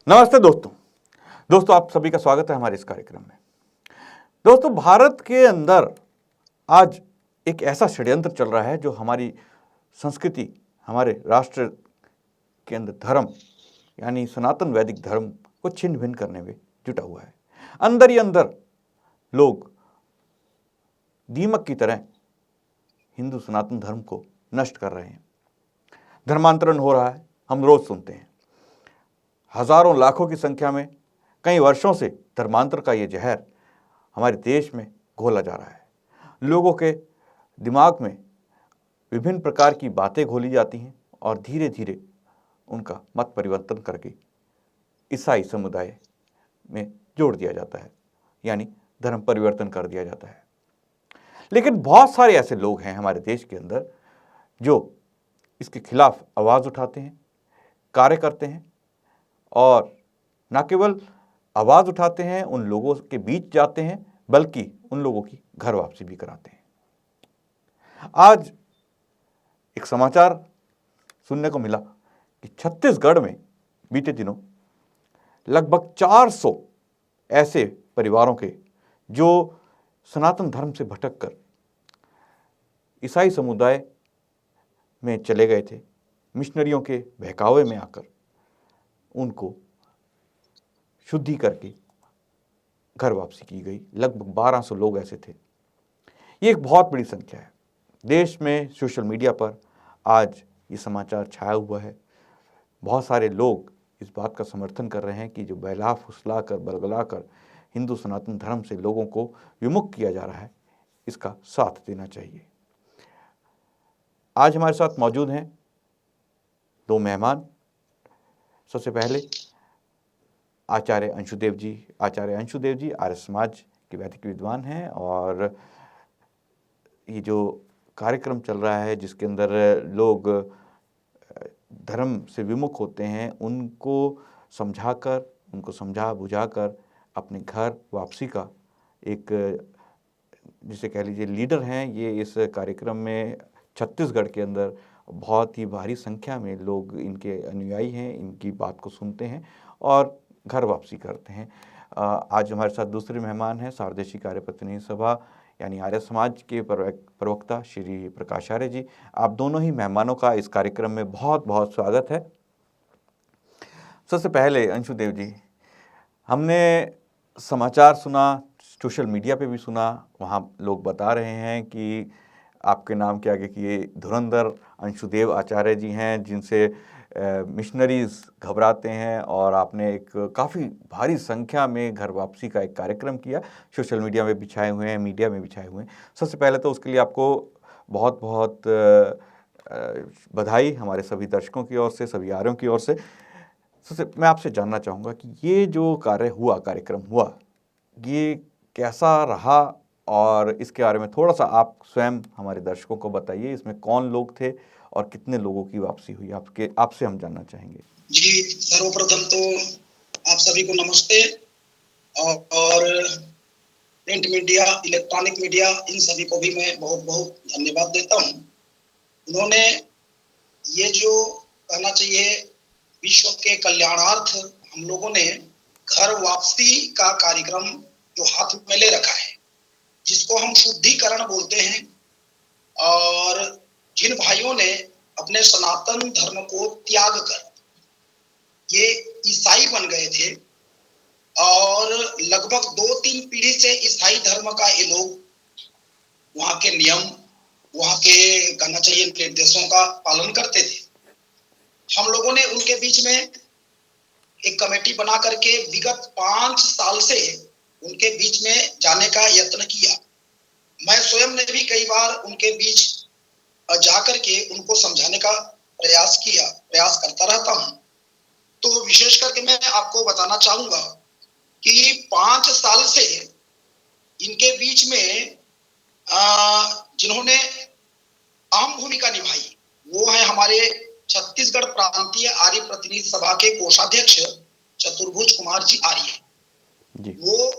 नमस्ते दोस्तों आप सभी का स्वागत है हमारे इस कार्यक्रम में। दोस्तों, भारत के अंदर आज एक ऐसा षड्यंत्र चल रहा है जो हमारी संस्कृति, हमारे राष्ट्र के अंदर धर्म यानी सनातन वैदिक धर्म को छिन्न भिन्न करने में जुटा हुआ है। अंदर ही अंदर लोग दीमक की तरह हिंदू सनातन धर्म को नष्ट कर रहे हैं। धर्मांतरण हो रहा है, हम रोज सुनते हैं। हजारों लाखों की संख्या में कई वर्षों से धर्मांतर का ये जहर हमारे देश में घोला जा रहा है। लोगों के दिमाग में विभिन्न प्रकार की बातें घोली जाती हैं और धीरे धीरे उनका मत परिवर्तन करके ईसाई समुदाय में जोड़ दिया जाता है, यानी धर्म परिवर्तन कर दिया जाता है। लेकिन बहुत सारे ऐसे लोग हैं हमारे देश के अंदर जो इसके खिलाफ आवाज़ उठाते हैं, कार्य करते हैं और न केवल आवाज़ उठाते हैं, उन लोगों के बीच जाते हैं, बल्कि उन लोगों की घर वापसी भी कराते हैं। आज एक समाचार सुनने को मिला कि छत्तीसगढ़ में बीते दिनों लगभग 400 ऐसे परिवारों के जो सनातन धर्म से भटककर ईसाई समुदाय में चले गए थे, मिशनरियों के बहकावे में आकर उनको शुद्धि करके घर वापसी की गई। लगभग 1200 लोग ऐसे थे। ये एक बहुत बड़ी संख्या है। देश में सोशल मीडिया पर आज ये समाचार छाया हुआ है। बहुत सारे लोग इस बात का समर्थन कर रहे हैं कि जो बहला फुसला कर बलगला कर हिंदू सनातन धर्म से लोगों को विमुख किया जा रहा है, इसका साथ देना चाहिए। आज हमारे साथ मौजूद हैं दो मेहमान। सबसे पहले आचार्य अंशुदेव जी आर्य समाज के वैदिक विद्वान हैं और ये जो कार्यक्रम चल रहा है जिसके अंदर लोग धर्म से विमुख होते हैं, उनको समझा बुझाकर अपने घर वापसी का एक, जिसे कह लीजिए, लीडर हैं। ये इस कार्यक्रम में छत्तीसगढ़ के अंदर बहुत ही भारी संख्या में लोग इनके अनुयायी हैं, इनकी बात को सुनते हैं और घर वापसी करते हैं। आज हमारे साथ दूसरे मेहमान हैं सार्वदेशीय कार्य प्रतिनिधि सभा यानी आर्य समाज के प्रवक्ता श्री प्रकाशार्य जी। आप दोनों ही मेहमानों का इस कार्यक्रम में बहुत बहुत स्वागत है। सबसे पहले अंशुदेव जी, हमने समाचार सुना, सोशल मीडिया पे भी सुना, वहाँ लोग बता रहे हैं कि आपके नाम के आगे कि ये धुरंधर अंशुदेव आचार्य जी हैं जिनसे मिशनरीज घबराते हैं, और आपने एक काफ़ी भारी संख्या में घर वापसी का एक कार्यक्रम किया, सोशल मीडिया में बिछाए हुए हैं, मीडिया में बिछाए हुए हैं। सबसे पहले तो उसके लिए आपको बहुत बहुत बधाई हमारे सभी दर्शकों की ओर से, सभी आर्यों की ओर से। सबसे मैं आपसे जानना चाहूँगा कि ये जो कार्यक्रम हुआ, ये कैसा रहा और इसके बारे में थोड़ा सा आप स्वयं हमारे दर्शकों को बताइए। इसमें कौन लोग थे और कितने लोगों की वापसी हुई, आपसे हम जानना चाहेंगे। जी, सर्वप्रथम तो आप सभी को नमस्ते और प्रिंट मीडिया, इलेक्ट्रॉनिक मीडिया, इन सभी को भी मैं बहुत बहुत धन्यवाद देता हूँ। उन्होंने ये जो कहना चाहिए विश्व के कल्याणार्थ हम लोगों ने घर वापसी का कार्यक्रम जो हाथ में ले रखा है, जिसको हम शुद्धिकरण बोलते हैं, और जिन भाइयों ने अपने सनातन धर्म को त्याग कर ये ईसाई बन गए थे और लगभग 2-3 पीढ़ी से ईसाई धर्म का ये लोग वहां के नियम, वहां के कहना चाहिए निर्देशों का पालन करते थे। हम लोगों ने उनके बीच में एक कमेटी बना करके विगत 5 साल से उनके बीच में जाने का यत्न किया। मैं स्वयं ने भी कई बार उनके बीच जाकर के उनको समझाने का प्रयास करता रहता हूं। तो विशेष करके मैं आपको बताना चाहूंगा कि 5 साल से इनके बीच में जिन्होंने अहम भूमिका निभाई वो है हमारे छत्तीसगढ़ प्रांतीय आर्य प्रतिनिधि सभा के कोषाध्यक्ष चतुर्भुज कुमार जी आर्य। वो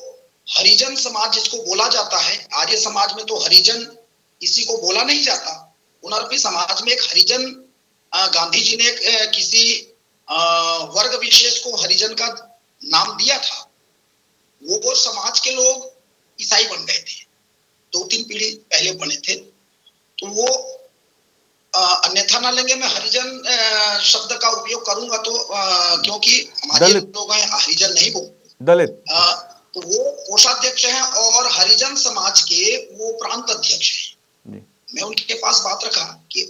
हरिजन समाज जिसको बोला जाता है, आर्य समाज में तो हरिजन किसी को बोला नहीं जाता, पुनर्पी समाज में एक हरिजन गांधी जी ने किसी वर्ग विशेष को हरिजन का नाम दिया था, वो समाज के लोग ईसाई बन गए थे, 2-3 पीढ़ी पहले बने थे। तो वो अन्यथा ना लेंगे, मैं हरिजन शब्द का उपयोग करूंगा तो क्योंकि हमारे लोग हैं हरिजन नहीं बोलते, दलित। तो वो कोषाध्यक्ष हैं और हरिजन समाज के वो प्रांत अध्यक्ष हैं। मैं उनके पास बात रखा कि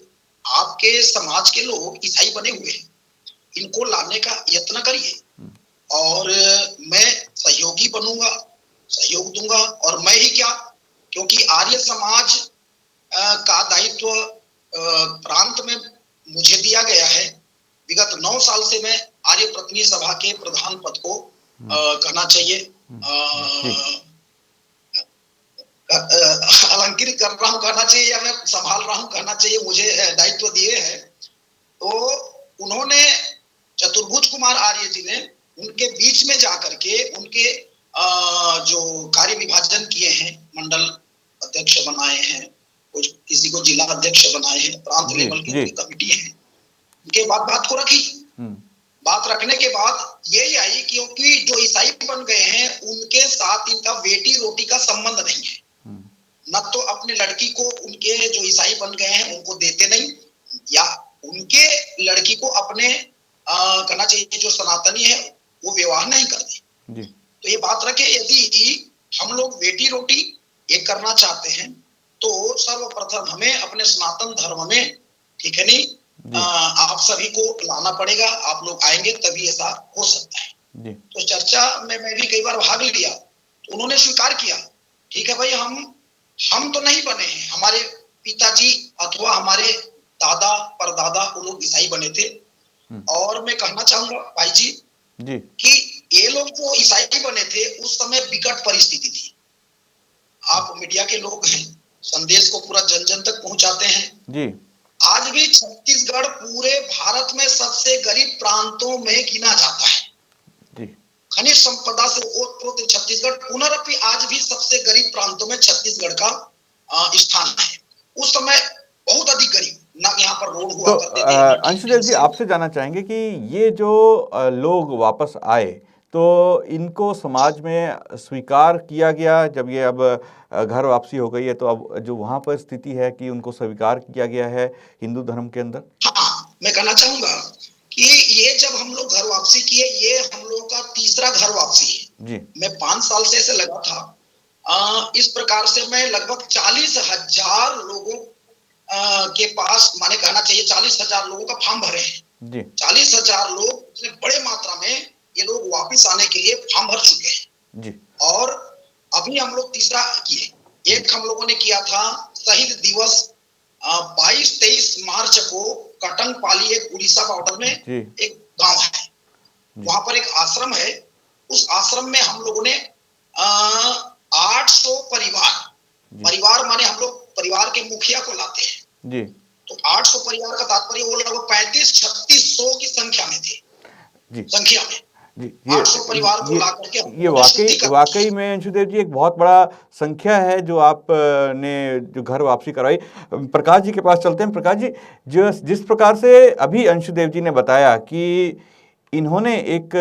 आपके समाज के लोग ईसाई बने हुए हैं, इनको लाने का यत्न करिए और मैं सहयोगी बनूंगा, सहयोग दूंगा। और मैं ही क्या, क्योंकि आर्य समाज का दायित्व प्रांत में मुझे दिया गया है। विगत 9 साल से मैं आर्य प्रतिनिधि सभा के प्रधान पद को कहना चाहिए अलंकृत कर रहा हूँ कहना चाहिए, या मैं संभाल रहा हूँ कहना चाहिए, मुझे दायित्व दिए हैं। तो उन्होंने चतुर्भुज कुमार आर्य जी ने उनके बीच में जाकर के उनके जो कार्य विभाजन किए हैं, मंडल अध्यक्ष बनाए हैं, कुछ किसी को जिला अध्यक्ष बनाए हैं, प्रांत लेवल की कमेटी है, उनके बाद बात को रखी। बात रखने के बाद यही आई क्योंकि जो ईसाई बन गए हैं उनके साथ इनका बेटी रोटी का संबंध नहीं है, न तो अपने लड़की को उनके जो ईसाई बन गए हैं उनको देते नहीं, या उनके लड़की को अपने कहना चाहिए जो सनातनी है वो विवाह नहीं करते। तो ये बात रखे, यदि हम लोग बेटी रोटी एक करना चाहते हैं तो सर्वप्रथम हमें अपने सनातन धर्म में, ठीक है नहीं, आप सभी को लाना पड़ेगा, आप लोग आएंगे तभी ऐसा हो सकता है। तो चर्चा में मैं भी कई बार भाग लिया, तो उन्होंने स्वीकार किया, ठीक है भाई, हम तो नहीं बने हैं, हमारे पिताजी अथवा हमारे दादा परदादा वो लोग ईसाई बने थे। और मैं कहना चाहूंगा भाई जी कि ये लोग जो ईसाई बने थे उस समय विकट परिस्थिति थी। आप मीडिया के लोग हैं, संदेश को पूरा जन जन तक पहुंचाते हैं जी। आज भी छत्तीसगढ़ पूरे भारत में सबसे गरीब प्रांतों में गिना जाता है जी। खनिज संपदा से ओतप्रोत छत्तीसगढ़ पुनरअपि आज भी सबसे गरीब प्रांतों में छत्तीसगढ़ का स्थान है। उस समय बहुत अधिक गरीब, ना यहाँ पर रोड हुआ करते थे। अंशुदेव जी, आपसे जानना चाहेंगे कि ये जो लोग वापस आए तो इनको समाज में स्वीकार किया गया, जब ये अब घर वापसी हो गई है तो अब जो वहाँ पर स्थिति है कि उनको स्वीकार किया गया है हिंदू धर्म के अंदर? हाँ, मैं कहना चाहूंगा कि ये जब हम लोग घर वापसी किए, ये हम लोग का तीसरा घर वापसी है जी। मैं 5 साल से ऐसे लगा था। इस प्रकार से मैं लगभग 40,000 लोगों के पास, माने कहना चाहिए 40,000 लोगों का फॉर्म भरे हैं जी। 40,000 लोग बड़े मात्रा में ये लोग वापस आने के लिए फॉर्म भर चुके हैं जी। और अभी हम लोग तीसरा किए। एक हम लोगों ने किया था शहीद दिवस 22-23 मार्च को कटंगपाली, एक उड़ीसा बॉर्डर में एक गांव है, वहां पर एक आश्रम है। उस आश्रम में हम लोगों ने 800 परिवार माने हम लोग परिवार के मुखिया को लाते हैं जी। तो 800 परिवार का तात्पर्य वो लगभग 35-3600 की संख्या में थे जी। संख्या में जी। ये वाकई में अंशुदेव जी एक बहुत बड़ा संख्या है जो आप ने जो घर वापसी कराई। प्रकाश जी के पास चलते हैं। प्रकाश जी, जिस प्रकार से अभी अंशुदेव जी ने बताया कि इन्होंने एक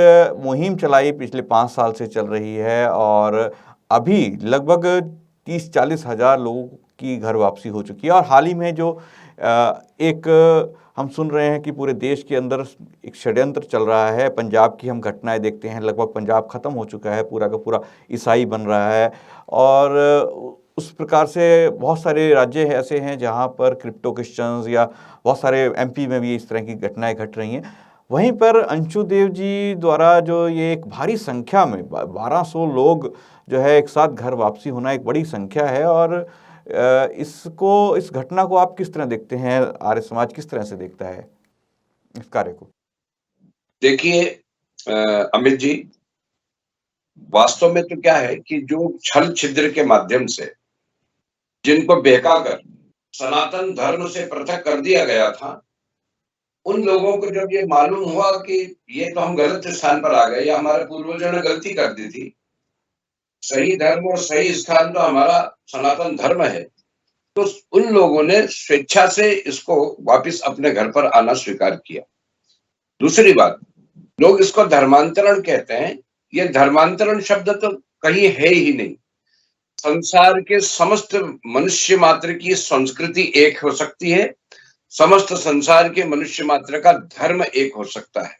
मुहिम चलाई पिछले 5 साल से चल रही है और अभी लगभग 30-40 हज़ार लोगों की घर वापसी हो चुकी है, और हाल ही में जो एक हम सुन रहे हैं कि पूरे देश के अंदर एक षड्यंत्र चल रहा है। पंजाब की हम घटनाएं देखते हैं, लगभग पंजाब ख़त्म हो चुका है, पूरा का पूरा ईसाई बन रहा है, और उस प्रकार से बहुत सारे राज्य ऐसे हैं जहां पर क्रिप्टो क्रिश्चियंस, या बहुत सारे एमपी में भी इस तरह की घटनाएं घट रही हैं। वहीं पर अंशुदेव जी द्वारा जो ये एक भारी संख्या में 1200 लोग जो है एक साथ घर वापसी होना एक बड़ी संख्या है, और इस घटना को आप किस तरह देखते हैं? आर्य समाज किस तरह से देखता है इस कार्य को? देखिए अमित जी, वास्तव में तो क्या है कि जो छल छिद्र के माध्यम से जिनको बहकाकर सनातन धर्म से पृथक कर दिया गया था, उन लोगों को जब ये मालूम हुआ कि ये तो हम गलत स्थान पर आ गए, या हमारे पूर्वजों ने गलती कर दी थी, सही धर्म और सही स्थान तो हमारा सनातन धर्म है, तो उन लोगों ने स्वेच्छा से इसको वापस अपने घर पर आना स्वीकार किया। दूसरी बात, लोग इसको धर्मांतरण कहते हैं। ये धर्मांतरण शब्द तो कहीं है ही नहीं। संसार के समस्त मनुष्य मात्र की संस्कृति एक हो सकती है, समस्त संसार के मनुष्य मात्र का धर्म एक हो सकता है।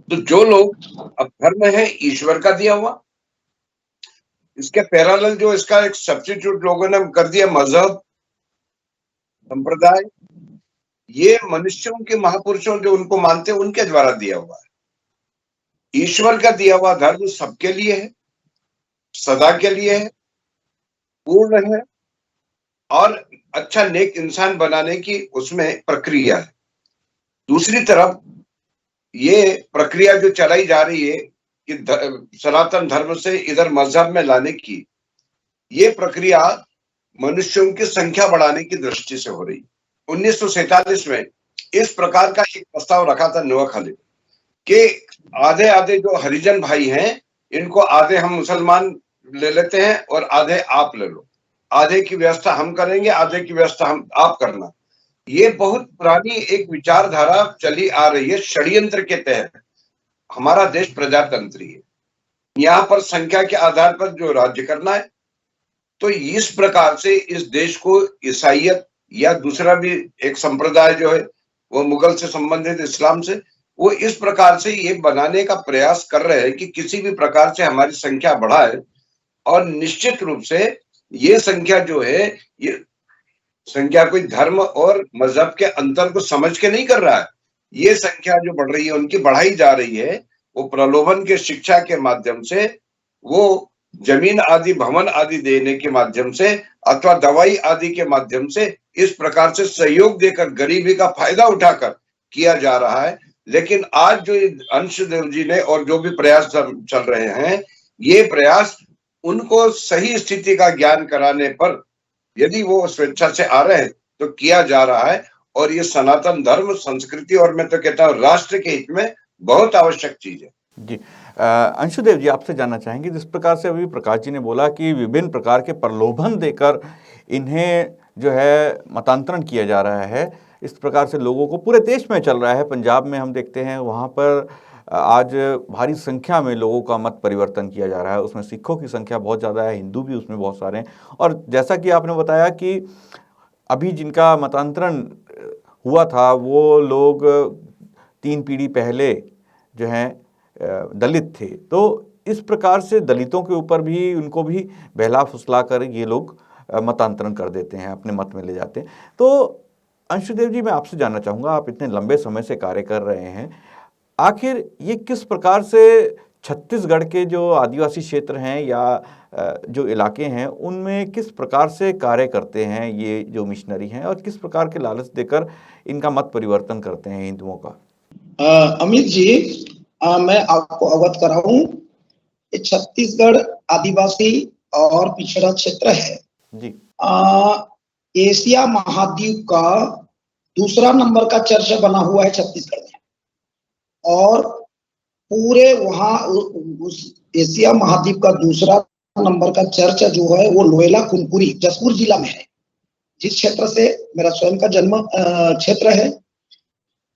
तो जो लोग, अब धर्म है ईश्वर का दिया हुआ, इसके पैरेलल जो इसका एक सब्स्टिट्यूट लोगों ने कर दिया मजहब, संप्रदाय, ये मनुष्यों के महापुरुषों जो उनको मानते हैं उनके द्वारा दिया हुआ है। ईश्वर का दिया हुआ धर्म सबके लिए है, सदा के लिए है, पूर्ण है और अच्छा नेक इंसान बनाने की उसमें प्रक्रिया है। दूसरी तरफ ये प्रक्रिया जो चलाई जा रही है कि सनातन धर्म से इधर मजहब में लाने की, ये प्रक्रिया मनुष्यों की संख्या बढ़ाने की दृष्टि से हो रही। 1947 में इस प्रकार का एक प्रस्ताव रखा था नवाब खलील कि आधे आधे जो हरिजन भाई हैं, इनको आधे हम मुसलमान ले लेते हैं और आधे आप ले लो, आधे की व्यवस्था हम करेंगे, आधे की व्यवस्था हम आप करना। ये बहुत पुरानी एक विचारधारा चली आ रही है। षड्यंत्र के तहत हमारा देश प्रजातंत्री है, यहाँ पर संख्या के आधार पर जो राज्य करना है। तो इस प्रकार से इस देश को ईसाइयत या दूसरा भी एक संप्रदाय जो है वो मुगल से संबंधित इस्लाम से, वो इस प्रकार से ये बनाने का प्रयास कर रहे हैं कि किसी भी प्रकार से हमारी संख्या बढ़ाए। और निश्चित रूप से ये संख्या जो है, ये संख्या कोई धर्म और मजहब के अंतर को समझ के नहीं कर रहा है। ये संख्या जो बढ़ रही है, उनकी बढ़ाई जा रही है, वो प्रलोभन के शिक्षा के माध्यम से, वो जमीन आदि भवन आदि देने के माध्यम से अथवा दवाई आदि के माध्यम से इस प्रकार से सहयोग देकर गरीबी का फायदा उठाकर किया जा रहा है। लेकिन आज जो अंशदेव जी ने और जो भी प्रयास चल रहे हैं, ये प्रयास उनको सही स्थिति का ज्ञान कराने पर यदि वो स्वेच्छा से आ रहे हैं तो किया जा रहा है। और ये सनातन धर्म, संस्कृति और मैं तो कहता हूँ राष्ट्र के हित में बहुत आवश्यक चीज है। जी, अंशुदेव जी आपसे जानना चाहेंगे, जिस प्रकार से अभी प्रकाश जी ने बोला कि विभिन्न प्रकार के प्रलोभन देकर इन्हें जो है मतांतरण किया जा रहा है, इस प्रकार से लोगों को पूरे देश में चल रहा है। पंजाब में हम देखते हैं, वहाँ पर आज भारी संख्या में लोगों का मत परिवर्तन किया जा रहा है। उसमें सिखों की संख्या बहुत ज़्यादा है, हिंदू भी उसमें बहुत सारे हैं। और जैसा कि आपने बताया कि अभी जिनका मतांतरण हुआ था वो लोग 3 पीढ़ी पहले जो हैं दलित थे। तो इस प्रकार से दलितों के ऊपर भी, उनको भी बहला फुसला कर ये लोग मतांतरण कर देते हैं, अपने मत में ले जाते हैं। तो अंशुदेव जी, मैं आपसे जानना चाहूँगा, आप इतने लंबे समय से कार्य कर रहे हैं, आखिर ये किस प्रकार से छत्तीसगढ़ के जो आदिवासी क्षेत्र हैं या जो इलाके हैं, उनमें किस प्रकार से कार्य करते हैं ये जो मिशनरी हैं, और किस प्रकार के लालच देकर इनका मत परिवर्तन करते हैं हिंदुओं का? अमित जी, मैं आपको अवगत कराऊं, ये छत्तीसगढ़ आदिवासी और पिछड़ा क्षेत्र है जी। एशिया महाद्वीप का दूसरा नंबर का चर्च बना हुआ है छत्तीसगढ़ में। और पूरे वहां उस एशिया महाद्वीप का दूसरा नंबर का चर्च जो है वो लोयला कुनकुरी जसपुर जिला में है, जिस क्षेत्र से मेरा स्वयं का जन्म क्षेत्र है।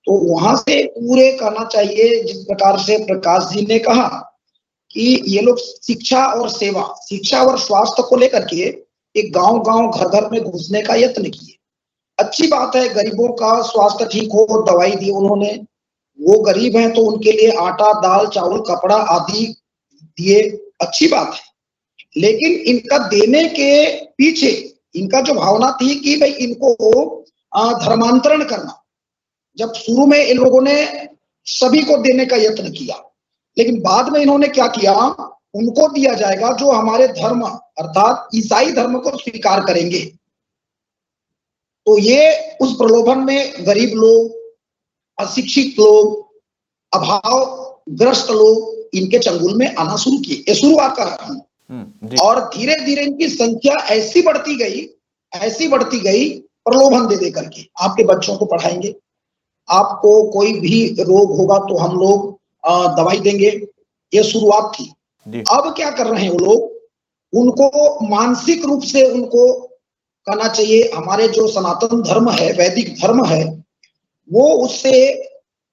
तो वहां से पूरे कहना चाहिए, जिस प्रकार से प्रकाश जी ने कहा कि ये लोग शिक्षा और सेवा, शिक्षा और स्वास्थ्य को लेकर के एक गांव-गांव, घर-घर में घुसने का यत्न किए। अच्छी बात है, गरीबों का स्वास्थ्य ठीक हो, दवाई दी उन्होंने। वो गरीब हैं तो उनके लिए आटा, दाल, चावल, कपड़ा आदि दिए, अच्छी बात है। लेकिन इनका देने के पीछे इनका जो भावना थी कि भाई इनको धर्मांतरण करना। जब शुरू में इन लोगों ने सभी को देने का यत्न किया, लेकिन बाद में इन्होंने क्या किया, उनको दिया जाएगा जो हमारे धर्म अर्थात ईसाई धर्म को स्वीकार करेंगे। तो ये उस प्रलोभन में गरीब लोग, अशिक्षित लोग, अभावग्रस्त लोग इनके चंगुल में आना शुरू किए। ये शुरुआत कर रहा हूं। और धीरे धीरे इनकी संख्या ऐसी बढ़ती गई प्रलोभन दे करके, आपके बच्चों को पढ़ाएंगे, आपको कोई भी रोग होगा तो हम लोग दवाई देंगे, ये शुरुआत थी। अब क्या कर रहे हैं वो लोग, उनको मानसिक रूप से उनको कहना चाहिए, हमारे जो सनातन धर्म है, वैदिक धर्म है, वो उससे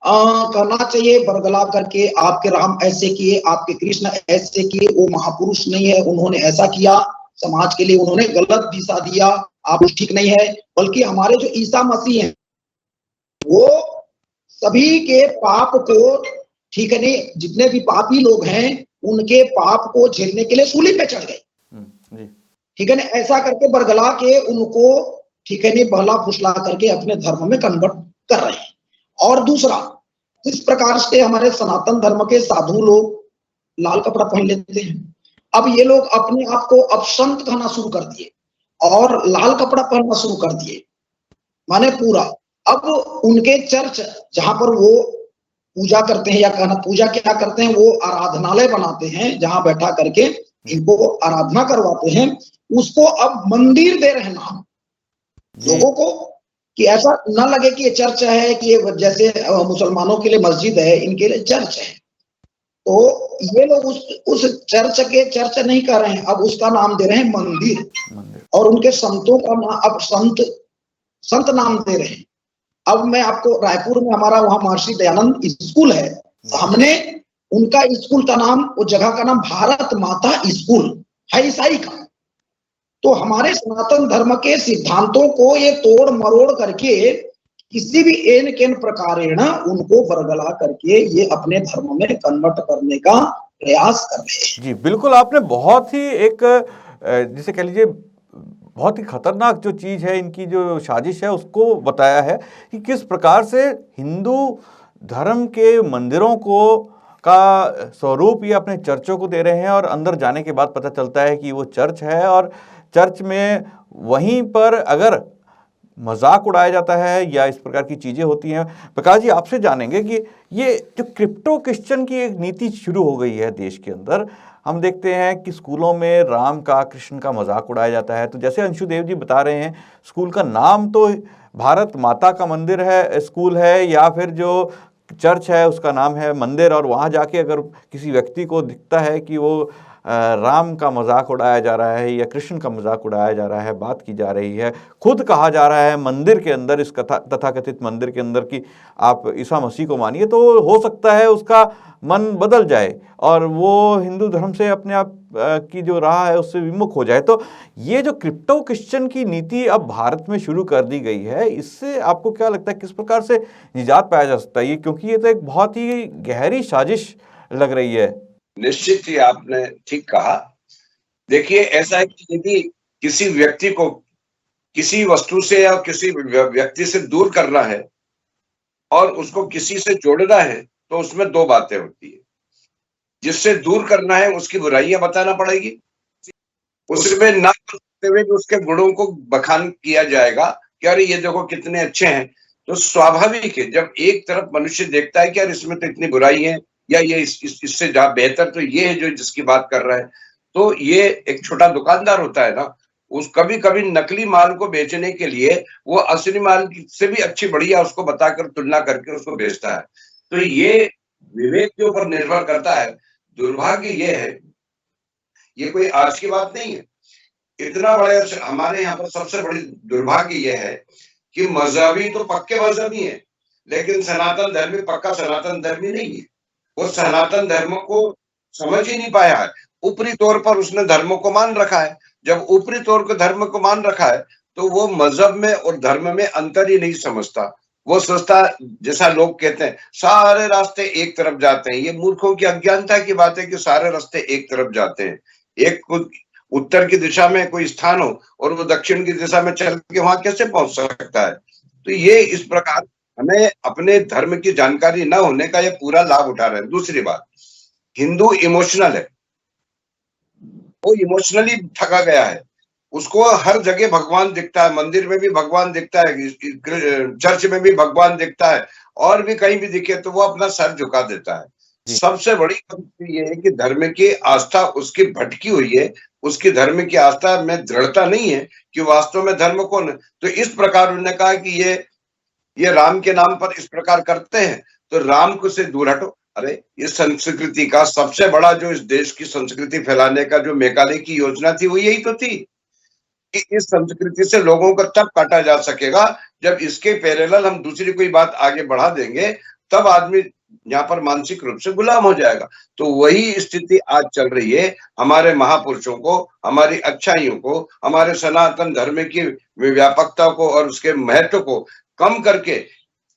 कहना चाहिए बरगला करके, आपके राम ऐसे किए, आपके कृष्ण ऐसे किए, वो महापुरुष नहीं है, उन्होंने ऐसा किया, समाज के लिए उन्होंने गलत दिशा दिया, आप ठीक नहीं है। बल्कि हमारे जो ईसा मसीह हैं वो सभी के पाप को, ठीक है नहीं, जितने भी पापी लोग हैं उनके पाप को झेलने के लिए सूली पे चढ़ गए, ठीक है ना। ऐसा करके बरगला के उनको, ठीक है नहीं, बहला फुसला करके अपने धर्म में कन्वर्ट कर रहे हैं। और दूसरा, इस प्रकार से हमारे सनातन धर्म के साधु लोग लाल कपड़ा पहन लेते हैं। अब ये लोग अपने आप को अब संत कहना शुरू कर दिए और लाल कपड़ा पहनना शुरू कर दिए, माने पूरा। अब उनके चर्च जहां पर वो पूजा करते हैं, या कहना पूजा क्या करते हैं, वो आराधनालय बनाते हैं जहां बैठा करके इनको आराधना करवाते हैं, उसको अब मंदिर दे रहे हैं नाम लोगों को, कि ऐसा ना लगे कि ये चर्च है, कि ये जैसे मुसलमानों के लिए मस्जिद है, इनके लिए चर्च है। तो ये लोग उस चर्च के चर्च नहीं कर रहे हैं, अब उसका नाम दे रहे हैं मंदिर। और उनके संतों का नाम अब संत नाम दे रहे हैं। अब मैं आपको, रायपुर में हमारा वहां महर्षि दयानंद स्कूल है, हमने उनका स्कूल का नाम, वो जगह का नाम भारत माता स्कूल है, ईसाई का। तो हमारे सनातन धर्म के सिद्धांतों को ये तोड़ मरोड़ करके किसी भी एन केन प्रकारेण उनको बरगला करके ये अपने धर्म में कन्वर्ट करने का प्रयास कर रहे हैं। जी बिल्कुल, आपने बहुत ही एक जिसे कह लीजिए बहुत ही खतरनाक जो चीज़ है, इनकी जो साजिश है उसको बताया है कि किस प्रकार से हिंदू धर्म के मंदिरों को का स्वरूप ये अपने चर्चों को दे रहे हैं, और अंदर जाने के बाद पता चलता है कि वो चर्च है, और चर्च में वहीं पर अगर मजाक उड़ाया जाता है या इस प्रकार की चीज़ें होती हैं। प्रकाश जी, आपसे जानेंगे कि ये जो क्रिप्टो क्रिश्चियन की एक नीति शुरू हो गई है देश के अंदर, हम देखते हैं कि स्कूलों में राम का, कृष्ण का मजाक उड़ाया जाता है। तो जैसे अंशुदेव जी बता रहे हैं, स्कूल का नाम तो भारत माता का मंदिर है, स्कूल है, या फिर जो चर्च है उसका नाम है मंदिर, और वहाँ जाके अगर किसी व्यक्ति को दिखता है कि वो राम का मजाक उड़ाया जा रहा है या कृष्ण का मजाक उड़ाया जा रहा है, बात की जा रही है, खुद कहा जा रहा है मंदिर के अंदर, इस तथाकथित मंदिर के अंदर कि आप ईसा मसीह को मानिए, तो हो सकता है उसका मन बदल जाए और वो हिंदू धर्म से अपने आप की जो राह है उससे विमुख हो जाए। तो ये जो क्रिप्टो क्रिश्चियन की नीति अब भारत में शुरू कर दी गई है, इससे आपको क्या लगता है, किस प्रकार से निजात पाया जा सकता है ये, क्योंकि ये तो एक बहुत ही गहरी साजिश लग रही है। निश्चित ही आपने ठीक कहा। देखिए, ऐसा है कि यदि किसी व्यक्ति को किसी वस्तु से या किसी व्यक्ति से दूर करना है और उसको किसी से जोड़ना है, तो उसमें दो बातें होती है। जिससे दूर करना है उसकी बुराइयां बताना पड़ेगी, उसमें ना करते हुए उसके गुणों को बखान किया जाएगा कि अरे ये देखो कितने अच्छे हैं। तो स्वाभाविक है, जब एक तरफ मनुष्य देखता है कि यार इसमें तो इतनी बुराई है, या ये इससे जहां बेहतर तो ये है जो जिसकी बात कर रहा है, तो ये एक छोटा दुकानदार होता है ना, उस कभी कभी नकली माल को बेचने के लिए वो असली माल से भी अच्छी बढ़िया उसको बताकर तुलना करके उसको बेचता है। तो ये विवेक के ऊपर निर्भर करता है। दुर्भाग्य ये है, ये कोई आज की बात नहीं है, इतना बड़े हमारे यहाँ पर सबसे बड़ी दुर्भाग्य ये है कि मजहबी तो पक्के मजहबी है, लेकिन सनातन धर्मी पक्का सनातन धर्मी नहीं है। वो सनातन धर्म को समझ ही नहीं पाया है, ऊपरी तौर पर उसने धर्म को मान रखा है। जब ऊपरी तौर पर धर्म को मान रखा है तो वो मजहब में और धर्म में अंतर ही नहीं समझता। वो सोचता, जैसा लोग कहते हैं सारे रास्ते एक तरफ जाते हैं, ये मूर्खों की अज्ञानता की बात है कि सारे रास्ते एक तरफ जाते हैं। एक उत्तर की दिशा में कोई स्थान हो और वो दक्षिण की दिशा में चल के वहां कैसे पहुंच सकता है। तो ये इस प्रकार हमें अपने धर्म की जानकारी न होने का ये पूरा लाभ उठा रहे हैं। दूसरी बात, हिंदू इमोशनल है, वो इमोशनली थका गया है, उसको हर जगह भगवान दिखता है, मंदिर में भी भगवान दिखता है, चर्च में भी भगवान दिखता है, और भी कहीं भी दिखे तो वो अपना सर झुका देता है। सबसे बड़ी बात ये है कि धर्म की आस्था उसकी भटकी हुई है, उसकी धर्म की आस्था में दृढ़ता नहीं है कि वास्तव में धर्म कौन है। तो इस प्रकार उन्होंने कहा कि ये राम के नाम पर इस प्रकार करते हैं तो राम को से दूर हटो। अरे इस संस्कृति का सबसे बड़ा, जो इस देश की संस्कृति फैलाने का जो मेघालय की योजना थी, वो यही तो थी कि इस संस्कृति से लोगों को तब काटा जा सकेगा जब इसके पैरेलल हम दूसरी कोई बात आगे बढ़ा देंगे तब आदमी यहाँ पर मानसिक रूप से गुलाम हो जाएगा। तो वही स्थिति आज चल रही है। हमारे महापुरुषों को, हमारी अच्छाइयों को, हमारे सनातन धर्म की व्यापकता को और उसके महत्व को कम करके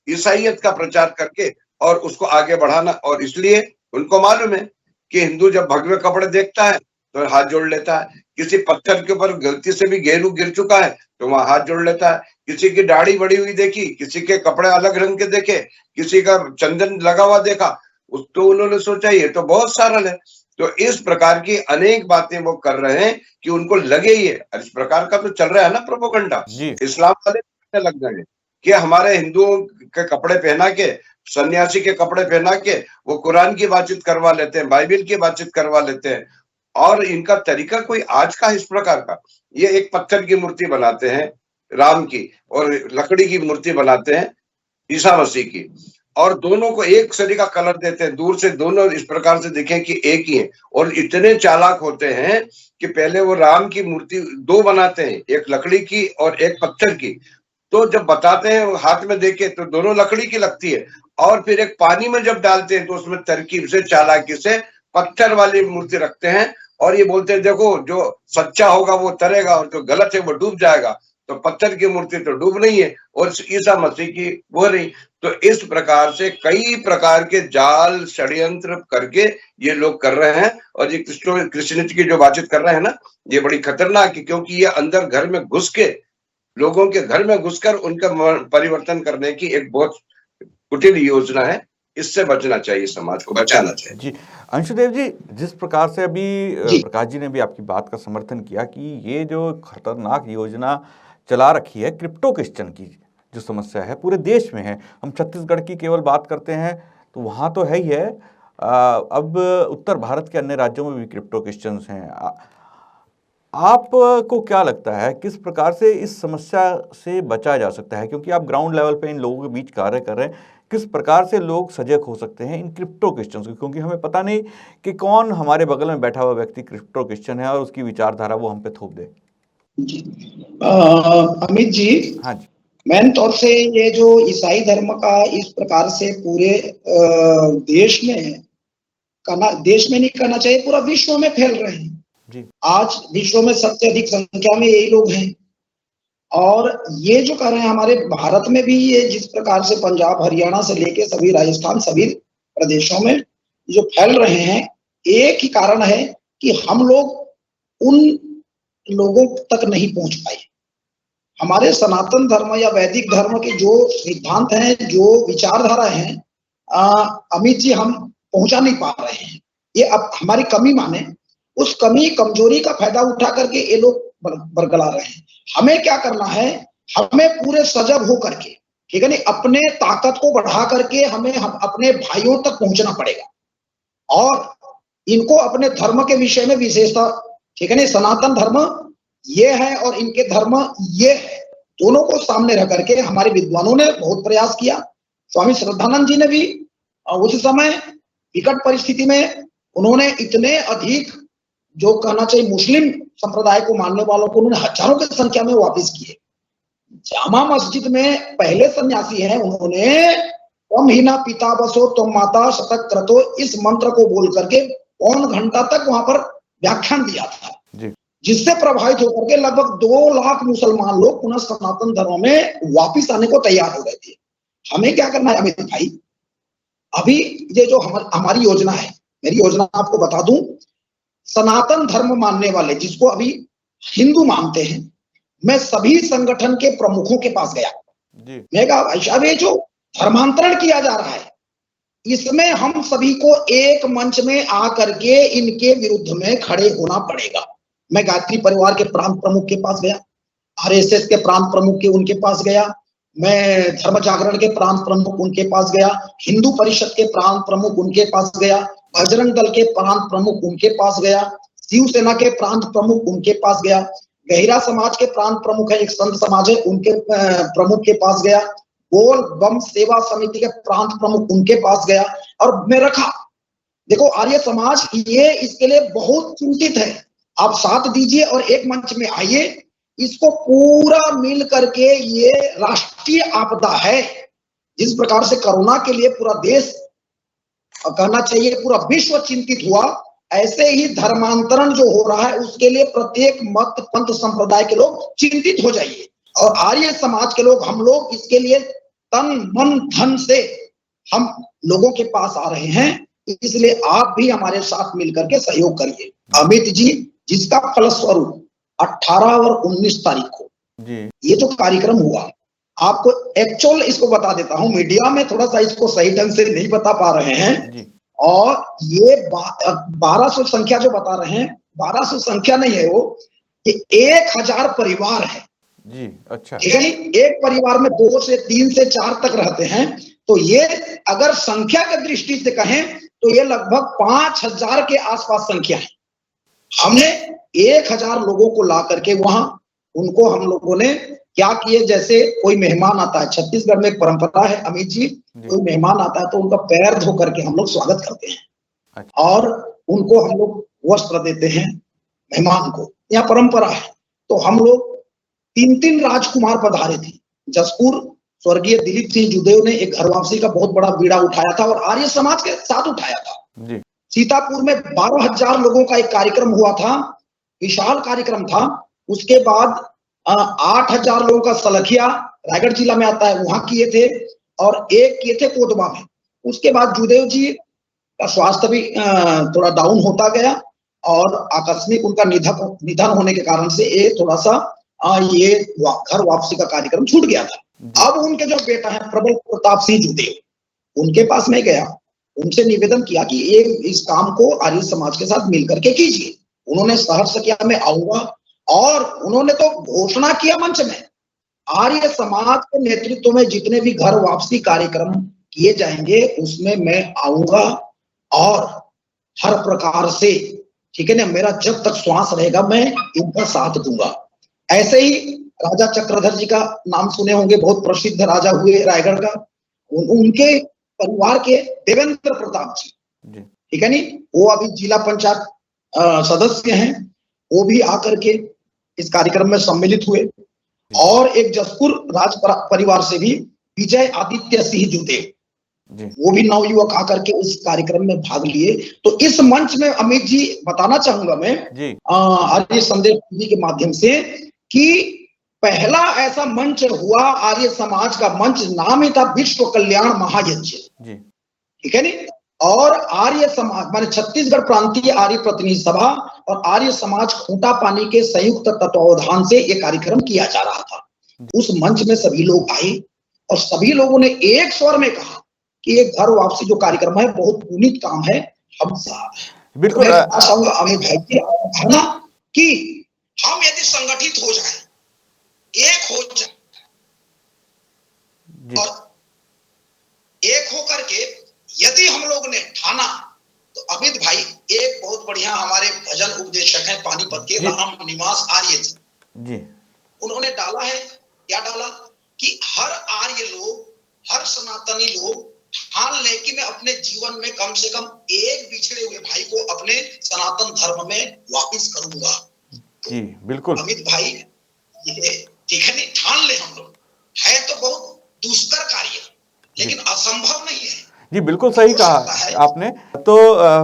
ईसाइयत का प्रचार करके और उसको आगे बढ़ाना। और इसलिए उनको मालूम है कि हिंदू जब भगवे कपड़े देखता है तो हाथ जोड़ लेता है, किसी पत्थर के ऊपर गलती से भी गेरू गिर चुका है तो वहां हाथ जोड़ लेता है, किसी की दाढ़ी बड़ी हुई देखी, किसी के कपड़े अलग रंग के देखे, किसी का चंदन लगा हुआ देखा, उस तो उन्होंने सोचा ये तो बहुत सरल है। तो इस प्रकार की अनेक बातें वो कर रहे हैं कि उनको लगे ये, इस प्रकार का तो चल रहा है ना प्रोपेगेंडा। इस्लाम वाले लग गए हैं कि हमारे हिंदुओं के कपड़े पहना के, सन्यासी के कपड़े पहना के वो कुरान की बातचीत करवा लेते हैं, बाइबिल की बातचीत करवा लेते हैं। और इनका तरीका कोई आज का इस प्रकार का, ये एक पत्थर की मूर्ति बनाते हैं राम की और लकड़ी की मूर्ति बनाते हैं ईसा मसीह की, और दोनों को एक सरी का कलर देते हैं, दूर से दोनों इस प्रकार से दिखें कि एक ही है। और इतने चालाक होते हैं कि पहले वो राम की मूर्ति दो बनाते हैं, एक लकड़ी की और एक पत्थर की। तो जब बताते हैं हाथ में देखे तो दोनों लकड़ी की लगती है, और फिर एक पानी में जब डालते हैं तो उसमें तरकीब से, चालाकी से पत्थर वाली मूर्ति रखते हैं और ये बोलते हैं देखो जो सच्चा होगा वो तरेगा और जो गलत है वो डूब जाएगा। तो पत्थर की मूर्ति तो डूब नहीं है और ईसा मसीह की वो नहीं। तो इस प्रकार से कई प्रकार के जाल षड्यंत्र करके ये लोग कर रहे हैं। और ये क्रिश्चियनिटी की जो बातचीत कर रहे हैं ना, ये बड़ी खतरनाक है, क्योंकि ये अंदर घर में घुस के, लोगों के घर में घुसकर उनका परिवर्तन करने की एक बहुत कुटिल योजना है। इससे बचना चाहिए, समाज को बचाना चाहिए। जी अंशुदेव जी, जिस प्रकार से अभी प्रकाश जी ने भी आपकी बात का समर्थन किया कि ये जो खतरनाक योजना चला रखी है क्रिप्टो क्रिश्चियन की, जो समस्या है पूरे देश में है। हम छत्तीसगढ़ की केवल बात करते हैं तो वहाँ तो है ही है, अब उत्तर भारत के अन्य राज्यों में भी क्रिप्टो क्रिश्चियंस हैं। आपको क्या लगता है किस प्रकार से इस समस्या से बचा जा सकता है, क्योंकि आप ग्राउंड लेवल पे इन लोगों के बीच कार्य कर रहे हैं, किस प्रकार से लोग सजग हो सकते हैं इन क्रिप्टो क्रिश्चियंस को, क्योंकि हमें पता नहीं कि कौन हमारे बगल में बैठा हुआ व्यक्ति क्रिप्टो क्रिश्चियन है और उसकी विचारधारा वो हम पे थोप दे। अमित जी, हाँ जी, मेन तौर से ये जो ईसाई धर्म का इस प्रकार से पूरे देश में नहीं करना चाहिए, पूरा विश्व में फैल रहे हैं जी। आज विश्व में सबसे अधिक संख्या में यही लोग हैं और ये जो कर रहे हैं हमारे भारत में भी, ये जिस प्रकार से पंजाब हरियाणा से लेके सभी राजस्थान सभी प्रदेशों में जो फैल रहे हैं, एक ही कारण है कि हम लोग उन लोगों तक नहीं पहुंच पाए। हमारे सनातन धर्म या वैदिक धर्म के जो सिद्धांत हैं, जो विचारधारा हैं, अमित जी हम पहुंचा नहीं पा रहे हैं। ये अब हमारी कमी माने, उस कमी कमजोरी का फायदा उठा करके ये लोग बरगला रहे हैं। हमें क्या करना है, हमें पूरे सजग हो करके, ठीक है नहीं, अपने ताकत को बढ़ा करके हम अपने भाइयों तक पहुंचना पड़ेगा और इनको अपने धर्म के विषय में विशेषता, ठीक है नहीं, सनातन धर्म ये है और इनके धर्म ये है, दोनों को सामने रख करके हमारे विद्वानों ने बहुत प्रयास किया। स्वामी श्रद्धानंद जी ने भी उस समय विकट परिस्थिति में उन्होंने इतने अधिक, जो कहना चाहिए, मुस्लिम संप्रदाय को मानने वालों को उन्होंने हजारों की संख्या में वापस किए। जामा मस्जिद में पहले सन्यासी हैं, उन्होंने तम ही ना पिता बसो तुम माता शतक क्रतो, इस मंत्र को बोल करके 1 घंटा तक वहां पर व्याख्यान दिया था, जिससे प्रभावित होकर के लगभग 2 लाख मुसलमान लोग पुनः सनातन धर्म में वापिस आने को तैयार हो गए थे। हमें क्या करना है अमित भाई, अभी ये जो हमारी योजना है, मेरी योजना आपको बता दूं, सनातन धर्म मानने वाले, जिसको अभी हिंदू मानते हैं, मैं सभी संगठन के प्रमुखों के पास गया जी। मैं कहा भाई साहब, ये जो धर्मांतरण किया जा रहा है, इसमें हम सभी को एक मंच में आकर के इनके विरुद्ध में खड़े होना पड़ेगा। मैं गायत्री परिवार के प्रांत प्रमुख के पास गया, आरएसएस के प्रांत प्रमुख के उनके पास गया, मैं धर्म जागरण के प्रांत प्रमुख उनके पास गया, हिंदू परिषद के प्रांत प्रमुख उनके पास गया, बजरंग दल के प्रांत प्रमुख उनके पास गया, शिवसेना के प्रांत प्रमुख उनके पास गया, गहिरा समाज के प्रांत प्रमुख है, एक संत समाज है, उनके प्रमुख के पास गया, बोल बम सेवा समिति के प्रांत प्रमुख उनके पास गया। और मैं रखा, देखो आर्य समाज ये इसके लिए बहुत चिंतित है, आप साथ दीजिए और एक मंच में आइए, इसको पूरा मिल करके, ये राष्ट्रीय आपदा है, जिस प्रकार से कोरोना के लिए पूरा देश, कहना चाहिए पूरा विश्व चिंतित हुआ, ऐसे ही धर्मांतरण जो हो रहा है उसके लिए प्रत्येक मत पंथ संप्रदाय के लोग चिंतित हो जाइए। और आर्य समाज के लोग, हम लोग इसके लिए तन मन धन से हम लोगों के पास आ रहे हैं, इसलिए आप भी हमारे साथ मिलकर के सहयोग करिए। अमित जी, जिसका फलस्वरूप 18 और 19 तारीख को ये जो कार्यक्रम हुआ, आपको एक्चुअल इसको बता देता हूं, मीडिया में थोड़ा सा इसको सही ढंग से नहीं बता पा रहे हैं, और ये 1200 संख्या जो बता रहे हैं, 1200 संख्या नहीं है वो, ये 1000 परिवार है जी। अच्छा, ठीक है नहीं, एक परिवार में 2 से 3 से 4 तक रहते हैं, तो ये अगर संख्या की दृष्टि से कहें तो ये लगभग 5000 के आसपास संख्या है। हमने 1000 लोगों को ला करके वहां उनको हम लोगों ने क्या किए, जैसे कोई मेहमान आता है, छत्तीसगढ़ में एक परंपरा है अमित जी, कोई मेहमान आता है तो उनका पैर धो करके हम लोग स्वागत करते हैं और उनको हम लोग वस्त्र देते हैं मेहमान को, यह परंपरा है। तो हम लोग 3 राजकुमार पधारे थे। जसपुर स्वर्गीय दिलीप सिंह जुदेव ने एक घर वापसी का बहुत बड़ा बीड़ा उठाया था और आर्य समाज के साथ उठाया था। सीतापुर में 12,000 लोगों का एक कार्यक्रम हुआ था, विशाल कार्यक्रम था। उसके बाद 8,000 लोगों का सलखिया रायगढ़ जिला में आता है, वहां किए थे, और एक किए थे कोटबा में। उसके बाद जुदेव जी का स्वास्थ्य भी थोड़ा डाउन होता गया और आकस्मिक उनका निधन होने के कारण से ये थोड़ा सा ये घर वापसी का कार्यक्रम छूट गया था। अब उनके जो बेटा है प्रबल प्रताप सिंह जुदेव, उनके पास मैं गया, उनसे निवेदन किया कि ये इस काम को आर्य समाज के साथ मिलकर के कीजिए। उन्होंने सहर्ष किया मैं आऊंगा, और उन्होंने तो घोषणा किया मंच में, आर्य समाज के नेतृत्व में जितने भी घर वापसी कार्यक्रम किए जाएंगे उसमें मैं आऊंगा और हर प्रकार से, ठीक है ना, मेरा जब तक श्वास रहेगा मैं इनका साथ दूंगा। ऐसे ही राजा चक्रधर जी का नाम सुने होंगे, बहुत प्रसिद्ध राजा हुए रायगढ़ का, उनके परिवार के देवेंद्र प्रताप जी, ठीक है नहीं, वो अभी जिला पंचायत सदस्य हैं, वो भी आकर के इस कार्यक्रम में सम्मिलित हुए। और एक जसपुर राज परिवार से भी विजय आदित्य सिंह जुदेव, वो भी नवयुवक आकर के इस कार्यक्रम में भाग लिए। तो इस मंच में अमित जी बताना चाहूंगा मैं आर्य संदेश टीवी के माध्यम से कि पहला ऐसा मंच हुआ आर्य समाज का मंच, नाम ही था विश्व कल्याण महायज्ञ, ठीक है नहीं, और आर्य समाज माने छत्तीसगढ़ प्रांतीय आर्य प्रतिनिधि सभा और आर्य समाज खूंटा पानी के संयुक्त तत्वावधान से यह कार्यक्रम किया जा रहा था। उस मंच में सभी लोग आए और सभी लोगों ने एक स्वर में कहा कि ये घर वापसी जो कार्यक्रम है बहुत पुनीत काम है, हम साथ हैं। बिल्कुल अमित भाई कि हम यदि संगठित हो जाए, एक हो जाए और एक होकर के यदि हम लोग ने ठाना, तो अमित भाई एक बहुत बढ़िया हमारे भजन उपदेशक हैं पानीपत के राम निवास आर्य जी, उन्होंने डाला है, क्या डाला कि हर आर्य लोग, हर सनातनी लोग ठान ले कि मैं अपने जीवन में कम से कम एक बिछड़े हुए भाई को अपने सनातन धर्म में वापस करूंगा। जी बिल्कुल अमित भाई, ये ठीक है नहीं, ठान ले हम लोग, है तो बहुत दुष्कर कार्य लेकिन असंभव नहीं है। जी बिल्कुल सही कहा आपने। तो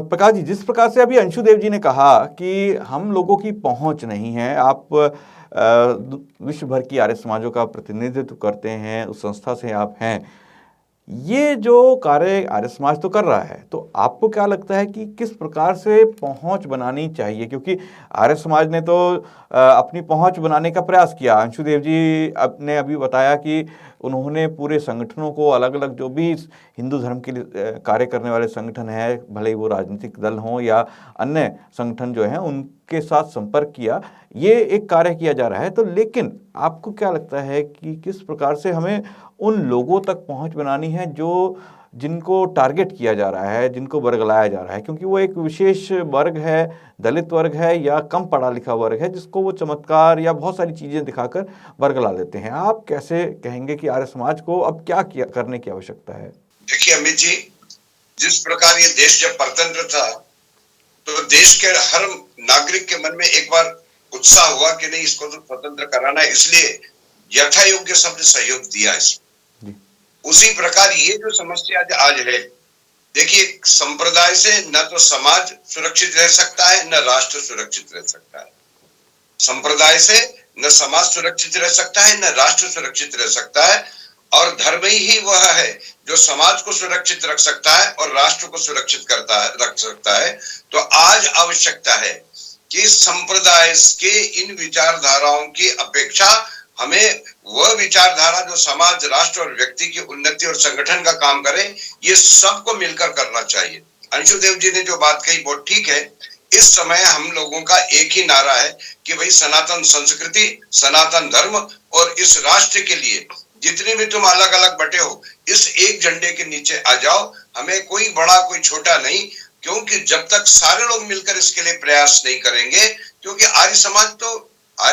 प्रकाश जी, जिस प्रकार से अभी अंशुदेव जी ने कहा कि हम लोगों की पहुंच नहीं है, आप विश्व भर की आर्य समाजों का प्रतिनिधित्व करते हैं, उस संस्था से आप हैं, ये जो कार्य आर्य समाज तो कर रहा है, तो आपको क्या लगता है कि किस प्रकार से पहुंच बनानी चाहिए? क्योंकि आर्य समाज ने तो अपनी पहुंच बनाने का प्रयास किया। अंशुदेव जी ने अभी बताया कि उन्होंने पूरे संगठनों को, अलग अलग जो भी हिंदू धर्म के लिए कार्य करने वाले संगठन हैं, भले ही वो राजनीतिक दल हों या अन्य संगठन जो हैं, उनके साथ संपर्क किया। ये एक कार्य किया जा रहा है। तो लेकिन आपको क्या लगता है कि किस प्रकार से हमें उन लोगों तक पहुंच बनानी है जो जिनको टारगेट किया जा रहा है, जिनको बरगलाया जा रहा है? क्योंकि वो एक विशेष वर्ग है, दलित वर्ग है या कम पढ़ा लिखा वर्ग है, जिसको वो चमत्कार या बहुत सारी चीज़ें दिखाकर बरगला देते हैं। आप कैसे कहेंगे कि आर्य समाज को अब क्या करने की आवश्यकता है? देखिए अमित जी, जिस प्रकार ये देश जब परतंत्र था तो देश के हर नागरिक के मन में एक बार उत्साह हुआ कि नहीं, इसको तो स्वतंत्र कराना है, इसलिए यथा योग्य सबने सहयोग दिया इसमें। उसी प्रकार ये जो समस्या आज है, देखिए, संप्रदाय से न तो समाज सुरक्षित रह सकता है, न राष्ट्र सुरक्षित रह सकता है। संप्रदाय से न समाज सुरक्षित रह सकता है, न राष्ट्र सुरक्षित रह सकता है, और धर्म ही वह है जो समाज को सुरक्षित रख सकता है और राष्ट्र को सुरक्षित रख सकता है। तो आज आवश्यकता है कि संप्रदाय के इन विचारधाराओं की अपेक्षा हमें वह विचारधारा जो समाज, राष्ट्र और व्यक्ति की उन्नति और संगठन का काम करे, ये सबको मिलकर करना चाहिए। अंशुदेव जी ने जो बात कही बहुत ठीक है। इस समय हम लोगों का एक ही नारा है कि भाई सनातन संस्कृति, सनातन धर्म और इस राष्ट्र के लिए जितने भी तुम अलग अलग बटे हो, इस एक झंडे के नीचे आ जाओ। हमें कोई बड़ा कोई छोटा नहीं, क्योंकि जब तक सारे लोग मिलकर इसके लिए प्रयास नहीं करेंगे, क्योंकि आर्य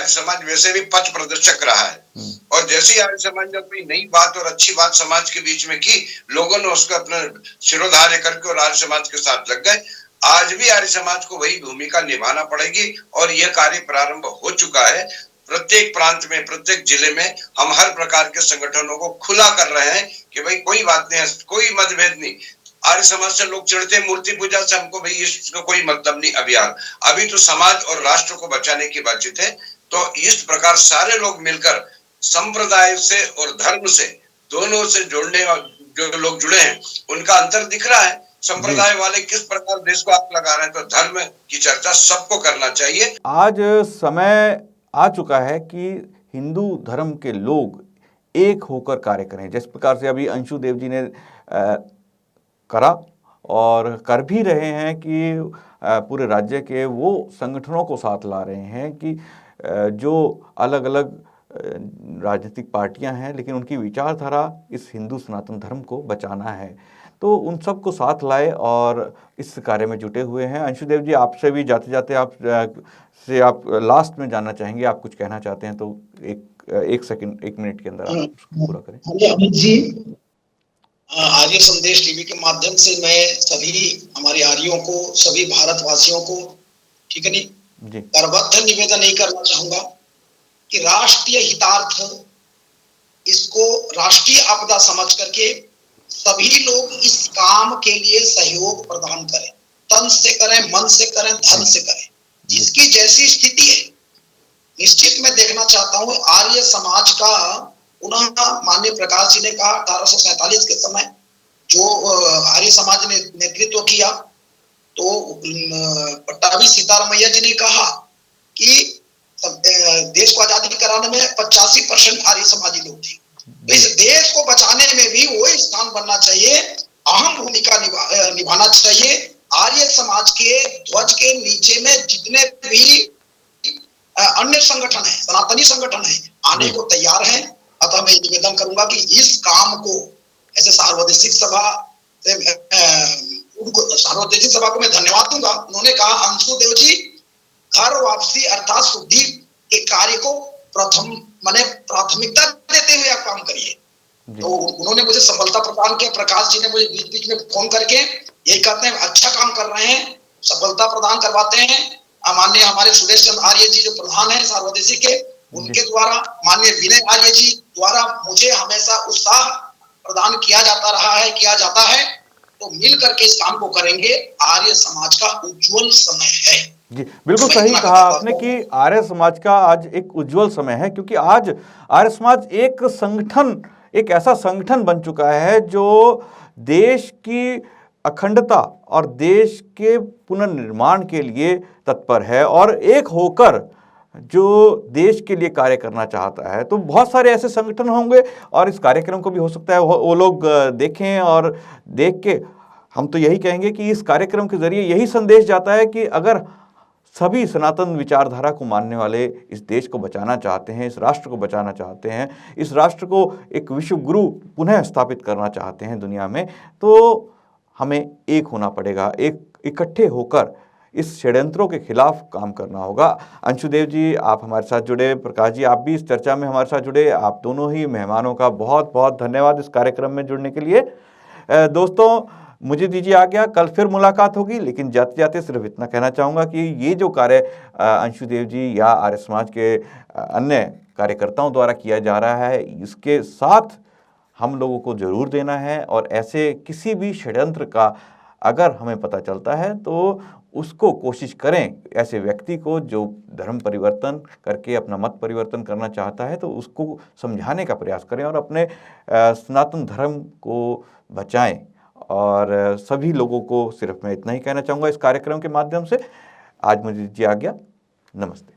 समाज वैसे भी पथ प्रदर्शक रहा है, और जैसे ही आर्य समाज ने कोई नई बात और अच्छी बात समाज के बीच में की, लोगों ने उसको अपना शिरोधार्य करके और आर्य समाज के साथ लग गए। आज भी आर्य समाज को वही भूमिका निभाना पड़ेगी, और यह कार्य प्रारंभ हो चुका है। प्रत्येक प्रांत में, प्रत्येक जिले में हम हर प्रकार के संगठनों को खुला कर रहे हैं कि भाई कोई बात नहीं है, कोई मतभेद नहीं। आर्य समाज से लोग चिढ़ते मूर्ति पूजा से, हमको भाई इसका कोई मतलब नहीं। अभी तो समाज और राष्ट्र को बचाने की बातचीत है। तो इस प्रकार सारे लोग मिलकर संप्रदाय से और धर्म से, दोनों से जोड़ने जो लोग जुड़े हैं, उनका अंतर दिख रहा है। संप्रदाय वाले किस प्रकार देश को आग लगा रहे हैं, तो धर्म की चर्चा सबको करना चाहिए। आज समय आ चुका है कि हिंदू धर्म के लोग एक होकर कार्य करें। जिस प्रकार से अभी अंशुदेव जी ने करा और कर भी रहे हैं कि पूरे राज्य के वो संगठनों को साथ ला रहे हैं कि जो अलग अलग राजनीतिक पार्टियां हैं, लेकिन उनकी विचारधारा इस हिंदू सनातन धर्म को बचाना है, तो उन सब को साथ लाए और इस कार्य में जुटे हुए हैं। अंशुदेव जी, आपसे भी जाते जाते आप लास्ट में जानना चाहेंगे, आप कुछ कहना चाहते हैं तो एक मिनट के अंदर आप उसको पूरा करें। अमित जी, आर्य संदेश टीवी के माध्यम से मैं सभी हमारे आर्यों को, सभी भारतवासियों को, ठीक है नहीं, करबद्ध निवेदन नहीं करना चाहूंगा कि राष्ट्रीय हितार्थ, इसको राष्ट्रीय आपदा समझ करके सभी लोग इस काम के लिए सहयोग प्रदान करें। तन से करें, मन से करें, धन से करें, जिसकी जैसी स्थिति है। निश्चित मैं देखना चाहता हूं आर्य समाज का पुनः, माननीय प्रकाश जी ने कहा 1847 के समय जो आर्य समाज ने नेतृत्व किया, तो पट्टाभी सीतारामैया जी ने कहा कि देश को आजादी कराने में 85% आर्य समाजी लोग थे। इस देश को बचाने में भी वो स्थान बनना चाहिए, अहम भूमिका निभाना चाहिए। आर्य समाज के ध्वज के नीचे में जितने भी अन्य संगठन है, सनातनी संगठन है, आने को तैयार हैं। अतः मैं निवेदन करूंगा कि इस काम को ऐसे सार्वदेशिक सभा को मैं धन्यवाद दूंगा। उन्होंने कहा अंशुदेव जी घर वापसी अर्थात शुद्धि के कार्य को प्राथमिकता देते हुए आप काम करिए। तो उन्होंने मुझे सफलता प्रदान किया। प्रकाश जी ने मुझे बीच बीच में फोन करके यही कहते हैं अच्छा काम कर रहे हैं, सफलता प्रदान करवाते हैं। माननीय हमारे सुरेश चंद्र आर्य जी जो प्रधान है सार्वदेशिक के, उनके द्वारा, माननीय विनय आर्य जी द्वारा मुझे हमेशा उत्साह प्रदान किया जाता है। तो मिल करके इस काम को करेंगे। आर्य समाज का उज्जवल समय है। जी, बिल्कुल सही कहा आपने कि आर्य समाज का आज एक उज्जवल समय है, क्योंकि आज आर्य समाज एक ऐसा संगठन बन चुका है जो देश की अखंडता और देश के पुनर्निर्माण के लिए तत्पर है और एक होकर जो देश के लिए कार्य करना चाहता है। तो बहुत सारे ऐसे संगठन होंगे और इस कार्यक्रम को भी हो सकता है वो लोग देखें, और देख के हम तो यही कहेंगे कि इस कार्यक्रम के जरिए यही संदेश जाता है कि अगर सभी सनातन विचारधारा को मानने वाले इस देश को बचाना चाहते हैं, इस राष्ट्र को बचाना चाहते हैं, इस राष्ट्र को एक विश्व गुरु पुनः स्थापित करना चाहते हैं दुनिया में, तो हमें एक होना पड़ेगा, एक इकट्ठे होकर इस षड्यंत्रों के खिलाफ काम करना होगा। अंशुदेव जी, आप हमारे साथ जुड़े, प्रकाश जी आप भी इस चर्चा में हमारे साथ जुड़े, आप दोनों ही मेहमानों का बहुत बहुत धन्यवाद इस कार्यक्रम में जुड़ने के लिए। दोस्तों, मुझे दीजिए आज्ञा, कल फिर मुलाकात होगी, लेकिन जाते जाते सिर्फ इतना कहना चाहूँगा कि ये जो कार्य अंशुदेव जी या आर्य समाज के अन्य कार्यकर्ताओं द्वारा किया जा रहा है, इसके साथ हम लोगों को जरूर देना है। और ऐसे किसी भी षड्यंत्र का अगर हमें पता चलता है तो उसको कोशिश करें, ऐसे व्यक्ति को जो धर्म परिवर्तन करके अपना मत परिवर्तन करना चाहता है तो उसको समझाने का प्रयास करें और अपने सनातन धर्म को बचाएं। और सभी लोगों को सिर्फ मैं इतना ही कहना चाहूँगा इस कार्यक्रम के माध्यम से। आज मुझे दीजिए आज्ञा। नमस्ते।